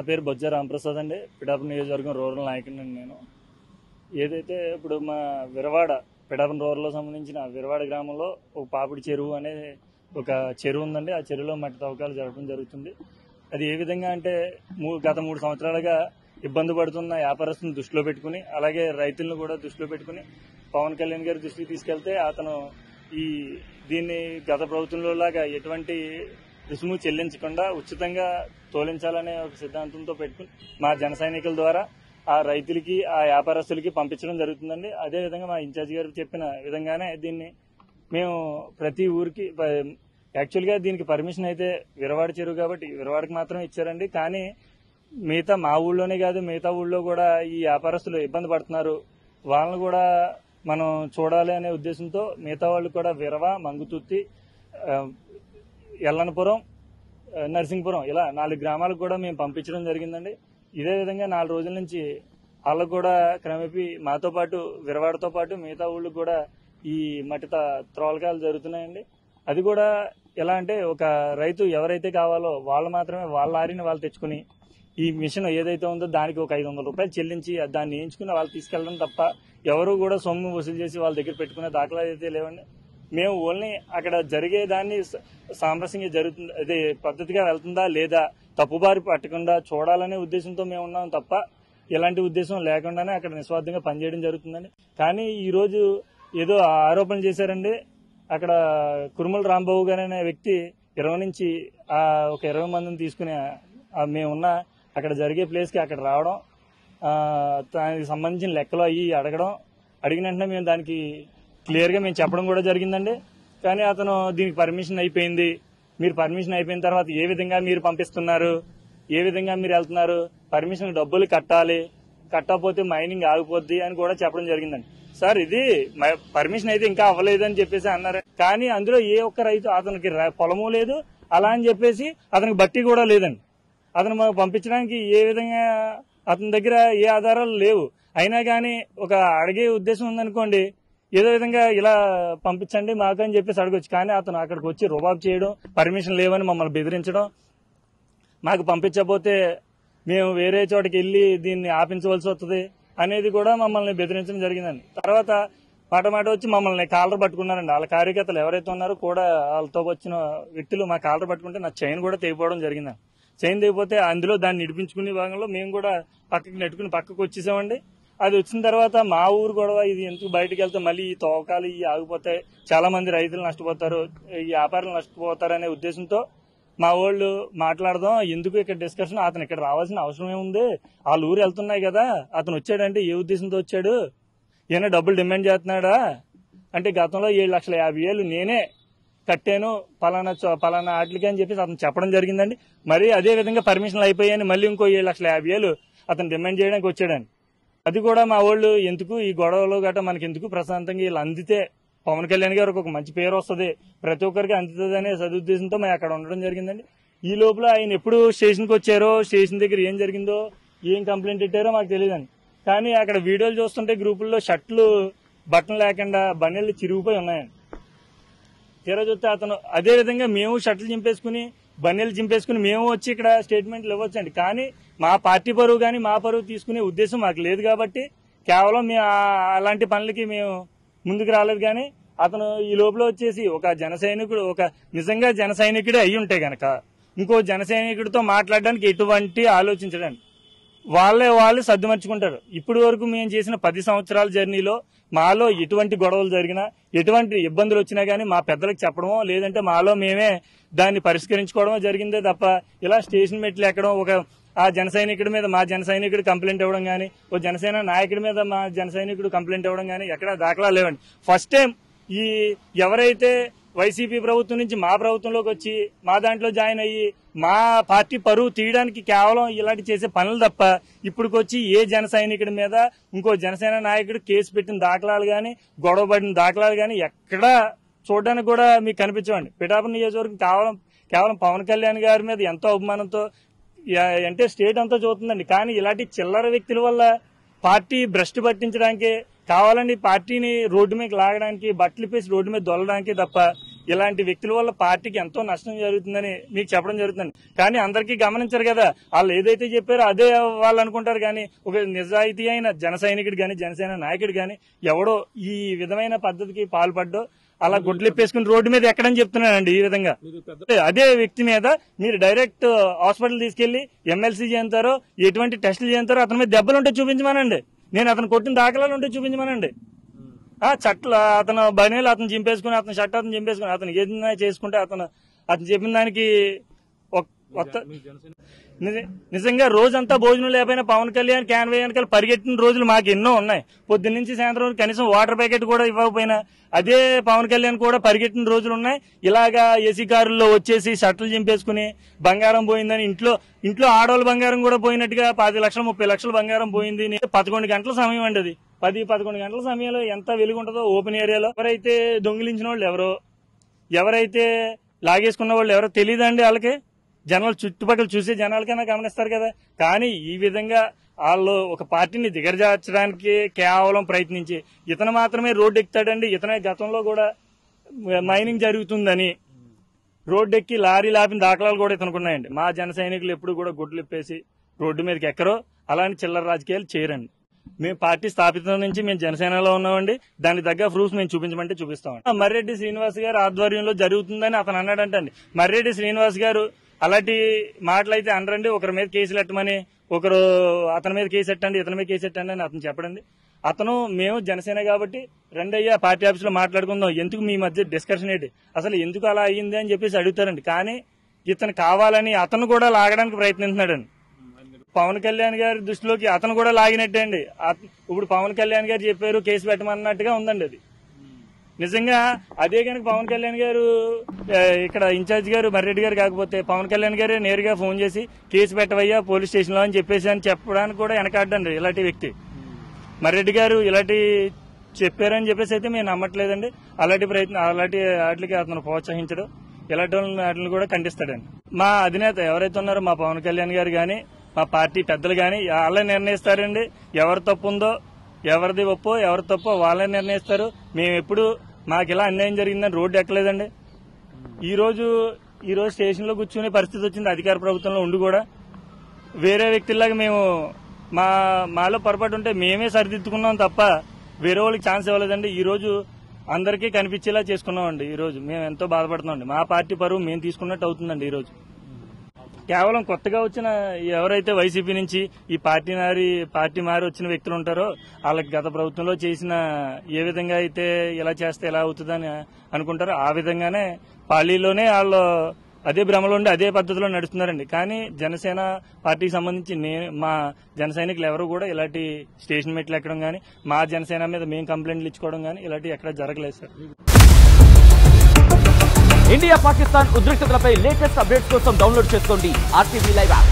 పేరు బొజ్జ రామప్రసాద్ అండి. పిఠాపురం నియోజకవర్గం రూరల్ నాయకుడిని నేను. ఏదైతే ఇప్పుడు మా విరవాడ పిఠాపురం రూరల్లో సంబంధించిన విరవాడ గ్రామంలో ఒక పాపిడి చెరువు అనే ఒక చెరువు ఉందండి. ఆ చెరువులో మట్టి తవ్వకాలు జరపడం జరుగుతుంది. అది ఏ విధంగా అంటే గత 3 సంవత్సరాలుగా ఇబ్బంది పడుతున్న వ్యాపారస్తులను దృష్టిలో పెట్టుకుని, అలాగే రైతులను కూడా దృష్టిలో పెట్టుకుని పవన్ కళ్యాణ్ గారి దృష్టికి తీసుకెళ్తే అతను దీన్ని గత ప్రభుత్వంలో లాగా ఎటువంటి రుసుము చెల్లించకుండా ఉచితంగా తోలించాలనే ఒక సిద్ధాంతంతో పెట్టుకుని మా జన సైనికుల ద్వారా ఆ రైతులకి ఆ వ్యాపారస్తులకి పంపించడం జరుగుతుందండి. అదేవిధంగా మా ఇన్ఛార్జి గారు చెప్పిన విధంగానే దీన్ని మేము ప్రతి ఊరికి యాక్చువల్గా దీనికి పర్మిషన్ అయితే విరవాడ చెరువు కాబట్టి విరవాడకి మాత్రమే ఇచ్చారండి. కానీ మిగతా మా ఊళ్ళోనే కాదు, మిగతా ఊళ్ళో కూడా ఈ వ్యాపారస్తులు ఇబ్బంది పడుతున్నారు. వాళ్ళని కూడా మనం చూడాలి అనే ఉద్దేశంతో మిగతా వాళ్ళు కూడా విరవ, మంగుతుర్తి, ఎల్లనపురం, నరసింగపురం ఇలా 4 గ్రామాలకు కూడా మేము పంపించడం జరిగిందండి. ఇదే విధంగా 4 రోజుల నుంచి వాళ్ళకు కూడా క్రమేపీ మాతో పాటు విరవాడతో పాటు మిగతా ఊళ్ళకు కూడా ఈ మట్టి త్రోలకాలు జరుగుతున్నాయండి. అది కూడా ఎలా అంటే ఒక రైతు ఎవరైతే కావాలో వాళ్ళు మాత్రమే వాళ్ళ లారీని వాళ్ళు తెచ్చుకుని ఈ మిషన్ ఏదైతే ఉందో దానికి ఒక 500 రూపాయలు చెల్లించి దాన్ని వేయించుకుని వాళ్ళు తీసుకెళ్లడం తప్ప ఎవరు కూడా సొమ్ము వసూలు చేసి వాళ్ళ దగ్గర పెట్టుకునే దాఖలాలు అయితే లేవండి. మేము ఓన్లీ అక్కడ జరిగేదాన్ని సామరస్యంగా జరుగుతుంది, అదే పద్ధతిగా వెళ్తుందా లేదా తప్పుబారి పట్టకుండా చూడాలనే ఉద్దేశంతో మేము ఉన్నాం తప్ప ఎలాంటి ఉద్దేశం లేకుండానే అక్కడ నిస్వార్థంగా పనిచేయడం జరుగుతుందండి. కానీ ఈ రోజు ఏదో ఆరోపణలు చేశారండి. అక్కడ కురుమల రాంబాబు గారు అనే వ్యక్తి 20 నుంచి ఒక 20 మందిని తీసుకుని మేమున్న అక్కడ జరిగే ప్లేస్కి అక్కడ రావడం, దానికి సంబంధించిన లెక్కలు అడిగిన వెంటనే మేము దానికి క్లియర్గా మేము చెప్పడం కూడా జరిగిందండి. కానీ అతను దీనికి పర్మిషన్ అయిపోయింది, మీరు పర్మిషన్ అయిపోయిన తర్వాత ఏ విధంగా మీరు పంపిస్తున్నారు, ఏ విధంగా మీరు వెళ్తున్నారు, పర్మిషన్ డబ్బులు కట్టకపోతే మైనింగ్ ఆగిపోద్ది అని కూడా చెప్పడం జరిగిందండి. సార్ ఇది పర్మిషన్ అయితే ఇంకా అవ్వలేదని చెప్పేసి అన్నారు. కానీ అందులో ఏ ఒక్క రైతు అతనికి పొలము లేదు, అలా అని చెప్పేసి అతనికి బట్టి కూడా లేదండి. అతను మాకు పంపించడానికి ఏ విధంగా అతని దగ్గర ఏ ఆధారాలు లేవు. అయినా కానీ ఒక అడిగే ఉద్దేశం ఉందనుకోండి, ఏదో విధంగా ఇలా పంపించండి మాకు అని చెప్పేసి అడగొచ్చు. కానీ అతను అక్కడికి వచ్చి రుబాబు చేయడం, పర్మిషన్ లేవని మమ్మల్ని బెదిరించడం, మాకు పంపించకపోతే మేము వేరే చోటకి వెళ్లి దీన్ని ఆపించవలసి వస్తుంది అనేది కూడా మమ్మల్ని బెదిరించడం జరిగిందండి. తర్వాత మాట వచ్చి మమ్మల్ని కాలర్ పట్టుకున్నారండి. వాళ్ళ కార్యకర్తలు ఎవరైతే ఉన్నారో కూడా వాళ్ళతో వచ్చిన వ్యక్తులు మా కాలర్ పట్టుకుంటే నా చైన్ కూడా తెగిపోవడం జరిగిందండి. చైన్ తెగిపోతే అందులో దాన్ని నిడిపించుకునే భాగంలో మేము కూడా పక్కకి నెట్టుకుని పక్కకు వచ్చేసామండి. అది వచ్చిన తర్వాత మా ఊరు గొడవ, ఇది ఎందుకు బయటకు వెళ్తే మళ్ళీ ఈ తవ్వకాలు ఆగిపోతాయి, చాలా మంది రైతులు నష్టపోతారు, ఈ వ్యాపారులు నష్టపోతారు అనే ఉద్దేశంతో మా వాళ్ళు మాట్లాడదాం, ఎందుకు ఇక్కడ డిస్కషన్, అతను ఇక్కడ రావాల్సిన అవసరం ఏముంది, వాళ్ళ ఊరు వెళ్తున్నాయి కదా, అతను వచ్చాడంటే ఏ ఉద్దేశంతో వచ్చాడు, ఏమైనా డబ్బులు డిమాండ్ చేస్తున్నాడా అంటే గతంలో 7,50,000 నేనే కట్టాను పలానా వాటికి అని చెప్పేసి అతను చెప్పడం జరిగిందండి. మరి అదే విధంగా పర్మిషన్లు అయిపోయాయని మళ్ళీ ఇంకో 7,50,000 అతను డిమాండ్ చేయడానికి వచ్చాడండి. అది కూడా మా వాళ్ళు ఎందుకు ఈ గొడవలు గట్రా మనకి ఎందుకు, ప్రశాంతంగా వీళ్ళు అందితే పవన్ కళ్యాణ్ గారికి ఒక మంచి పేరు వస్తుంది, ప్రతి ఒక్కరికి అందుతుంది అనే సదుద్దేశంతో మేము అక్కడ ఉండడం జరిగిందండి. ఈ లోపల ఆయన ఎప్పుడు స్టేషన్కి వచ్చారో, స్టేషన్ దగ్గర ఏం జరిగిందో, ఏం కంప్లైంట్ పెట్టారో మాకు తెలియదండి. కానీ అక్కడ వీడియోలు చూస్తుంటే గ్రూపుల్లో షర్ట్లు బట్టలు లేకుండా బన్నెళ్ళు చిరిగిపోయి ఉన్నాయండి. తీరా చూస్తే అతను అదే విధంగా మేము షర్ట్లు చింపేసుకుని బన్నెలు చింపేసుకుని మేము వచ్చి ఇక్కడ స్టేట్మెంట్లు ఇవ్వచ్చండి. కానీ మా పార్టీ పరువు కానీ మా పరువు తీసుకునే ఉద్దేశం మాకు లేదు కాబట్టి కేవలం మేము అలాంటి పనులకి మేము ముందుకు రాలేదు. కానీ అతను ఈ లోపల వచ్చేసి ఒక జన సైనికుడు, ఒక నిజంగా జన సైనికుడే అయి ఉంటే గనక ఇంకో జన సైనికుడితో మాట్లాడడానికి ఎటువంటి ఆలోచించడండి, వాళ్ళు సర్దుమర్చుకుంటారు. ఇప్పటి వరకు మేము చేసిన 10 సంవత్సరాల జర్నీలో మాలో ఎటువంటి గొడవలు జరిగినా, ఎటువంటి ఇబ్బందులు వచ్చినా గానీ మా పెద్దలకు చెప్పడమో లేదంటే మాలో మేమే దాన్ని పరిష్కరించుకోవడమో జరిగిందే తప్ప ఇలా స్టేషన్ మెట్లు ఎక్కడం, ఒక ఆ జన సైనికుడి మీద మా జన సైనికుడు కంప్లైంట్ ఇవ్వడం గానీ, ఓ జనసేన నాయకుడి మీద మా జన సైనికుడు కంప్లైంట్ ఇవ్వడం గానీ ఎక్కడా దాఖలా లేవండి. ఫస్ట్ టైం ఈ ఎవరైతే వైసీపీ ప్రభుత్వం నుంచి మా ప్రభుత్వంలోకి వచ్చి మా దాంట్లో జాయిన్ అయ్యి మా పార్టీ పరువు తీయడానికి కేవలం ఇలాంటి చేసే పనులు తప్ప ఇప్పటికొచ్చి ఏ జన సైనికుడి మీద ఇంకో జనసేన నాయకుడు కేసు పెట్టిన దాఖలాలు గానీ, గొడవ పడిన దాఖలాలు గానీ ఎక్కడా చూడడానికి కూడా మీకు కనిపించవండి. పిఠాపురం నియోజకవర్గం కేవలం పవన్ కళ్యాణ్ గారి మీద ఎంతో అభిమానంతో అంటే స్టేట్ అంతా చూస్తుందండి. కానీ ఇలాంటి చిల్లర వ్యక్తుల వల్ల పార్టీ భ్రష్టు పట్టించడానికి కావాలని పార్టీని రోడ్డు మీద లాగడానికి, బట్టలు పేసి రోడ్డు మీద దొల్లడానికి తప్ప ఇలాంటి వ్యక్తుల వల్ల పార్టీకి ఎంతో నష్టం జరుగుతుందని మీకు చెప్పడం జరుగుతుంది. కానీ అందరికీ గమనించరు కదా, వాళ్ళు ఏదైతే చెప్పారో అదే వాళ్ళు అనుకుంటారు. కానీ ఒక నిజాయితీ అయిన జన సైనికుడు గాని జనసేన నాయకుడు గాని ఎవడో ఈ విధమైన పద్ధతికి పాల్పడ్డో అలా గుడ్లిప్పేసుకుని రోడ్డు మీద ఎక్కడని చెప్తున్నానండి. ఈ విధంగా అదే వ్యక్తి మీద మీరు డైరెక్ట్ హాస్పిటల్ తీసుకెళ్లి ఎమ్మెల్సీ చేస్తారో ఎటువంటి టెస్టులు చేస్తారో అతని మీద దెబ్బలు ఉంటే చూపించమనండి. నేను అతను కొట్టిన దాఖలాలు ఉంటే చూపించమనండి. చట్ల అతను బనీలు అతను చింపేసుకుని అతను షర్ట్ అతను చింపేసుకుని అతను ఏదైనా చేసుకుంటే అతను చెప్పిన దానికి నిజంగా రోజంతా భోజనం లేకపోయినా పవన్ కళ్యాణ్ క్యాన్వే వెనకాల పరిగెట్టిన రోజులు మాకు ఎన్నో ఉన్నాయి. పొద్దున్న నుంచి సాయంత్రం కనీసం వాటర్ ప్యాకెట్ కూడా ఇవ్వకపోయినా అదే పవన్ కళ్యాణ్ కూడా పరిగెట్టిన రోజులు ఉన్నాయి. ఇలాగా ఏసీ కారుల్లో వచ్చేసి షర్ట్లు చింపేసుకుని బంగారం పోయిందని ఇంట్లో ఆడవాళ్ళ బంగారం కూడా పోయినట్టుగా 10 లక్షలు 30 లక్షలు బంగారం పోయింది. 11 గంటల సమయం అండి అది. 10-11 గంటల సమయంలో ఎంత వెలుగు ఉంటుందో ఓపెన్ ఏరియాలో. ఎవరైతే దొంగిలించిన వాళ్ళు ఎవరైతే లాగేసుకున్న వాళ్ళు ఎవరో తెలియదండి. వాళ్ళకి జనాలు చుట్టుపక్కల చూసే జనాలకైనా గమనిస్తారు కదా. కానీ ఈ విధంగా వాళ్ళు ఒక పార్టీని దిగజార్చడానికి కేవలం ప్రయత్నించి ఇతను మాత్రమే రోడ్డు ఎక్కుతాడండి. ఇతనే గతంలో కూడా మైనింగ్ జరుగుతుందని రోడ్డు ఎక్కి లారీ లాపిన దాఖలాలు కూడా ఇతనుకున్నాయండి. మా జన సైనికులు ఎప్పుడు కూడా గుడ్లు ఇప్పేసి రోడ్డు మీదకి ఎక్కరో అలాంటి చిల్లర రాజకీయాలు చేయరండి. మేము పార్టీ స్థాపితం నుంచి మేము జనసేనలో ఉన్నామండి. దానికి తగ్గ ప్రూఫ్స్ మేము చూపించమంటే చూపిస్తామండి. మర్రెడ్డి శ్రీనివాస్ గారు ఆధ్వర్యంలో జరుగుతుందని అతను అన్నాడంటండి. మర్రెడ్డి శ్రీనివాస్ గారు అలాంటి మాటలు అయితే అనరండి. ఒకరి మీద కేసులు ఎట్టమని, ఒకరు అతని మీద కేసు ఎట్టండి, ఇతని మీద కేసు ఎట్టండి అని అతను చెప్పడండి. అతను మేము జనసేన కాబట్టి రెండయ్యా పార్టీ ఆఫీస్ లో మాట్లాడుకుందాం, ఎందుకు మీ మధ్య డిస్కషన్ ఏంటి, అసలు ఎందుకు అలా అయ్యింది అని చెప్పేసి అడుగుతారండి. కానీ ఇతను కావాలని అతను కూడా లాగడానికి ప్రయత్నిస్తున్నాడండి. పవన్ కళ్యాణ్ గారి దృష్టిలోకి అతను కూడా లాగినట్టే అండి. ఇప్పుడు పవన్ కళ్యాణ్ గారు చెప్పారు కేసు పెట్టమన్నట్టుగా ఉందండి అది. నిజంగా అదే కనుక పవన్ కళ్యాణ్ గారు ఇక్కడ ఇన్ఛార్జ్ గారు మర్రెడ్డి గారు కాకపోతే పవన్ కళ్యాణ్ గారే నేరుగా ఫోన్ చేసి కేసు పెట్టవయ్యా పోలీస్ స్టేషన్ లో అని చెప్పేసి అని చెప్పడానికి కూడా వెనకాడ్డండి ఇలాంటి వ్యక్తి. మర్రెడ్డి గారు ఇలాంటి చెప్పారని చెప్పేసి అయితే మేము నమ్మట్లేదండి. అలాంటి వాటికి అతను ప్రోత్సహించడు, ఇలాంటి వాటిని కూడా ఖండిస్తాడండి. మా అధినేత ఎవరైతే ఉన్నారో మా పవన్ కళ్యాణ్ గారు గాని మా పార్టీ పెద్దలు గాని వాళ్ళే నిర్ణయిస్తారండి. ఎవరు తప్పు ఉందో ఎవరిది ఒప్పో ఎవరి తప్పో వాళ్ళే నిర్ణయిస్తారు. మేము ఎప్పుడు మాకు ఇలా అన్యాయం జరిగిందని రోడ్డు ఎక్కలేదండి. ఈ రోజు స్టేషన్ లో కూర్చునే పరిస్థితి వచ్చింది. అధికార ప్రభుత్వంలో ఉండి కూడా వేరే వ్యక్తుల్లాగా మేము మాలో పొరపాటు ఉంటే మేమే సరిదిద్దుకున్నాం తప్ప వేరే వాళ్ళకి ఛాన్స్ ఇవ్వలేదండి. ఈ రోజు అందరికీ కనిపించేలా చేసుకున్నామండి. ఈ రోజు మేము ఎంతో బాధపడుతున్నామండి. మా పార్టీ పరువు మేము తీసుకున్నట్టు అవుతుందండి. ఈ రోజు కేవలం కొత్తగా వచ్చిన ఎవరైతే వైసీపీ నుంచి ఈ పార్టీ మారి వచ్చిన వ్యక్తులు ఉంటారో వాళ్ళకి గత ప్రభుత్వంలో చేసిన ఏ విధంగా అయితే ఇలా చేస్తే ఎలా అవుతుందని అనుకుంటారో ఆ విధంగానే పార్టీలోనే వాళ్ళు అదే భ్రమలో ఉండి అదే పద్ధతిలో నడుస్తున్నారండి. కానీ జనసేన పార్టీకి సంబంధించి మా జన సైనికులు ఎవరు కూడా ఇలాంటి స్టేషన్ మెట్లు ఎక్కడం కానీ మా జనసేన మీద మేము కంప్లైంట్లు ఇచ్చుకోవడం కానీ ఇలాంటివి ఎక్కడ జరగలేదు సార్. ఇండియా పాకిస్తాన్ ఉద్రిక్తతలపై లేటెస్ట్ అప్డేట్స్ కోసం డౌన్లోడ్ చేసుకోండి RTV లైవ్ యాప్.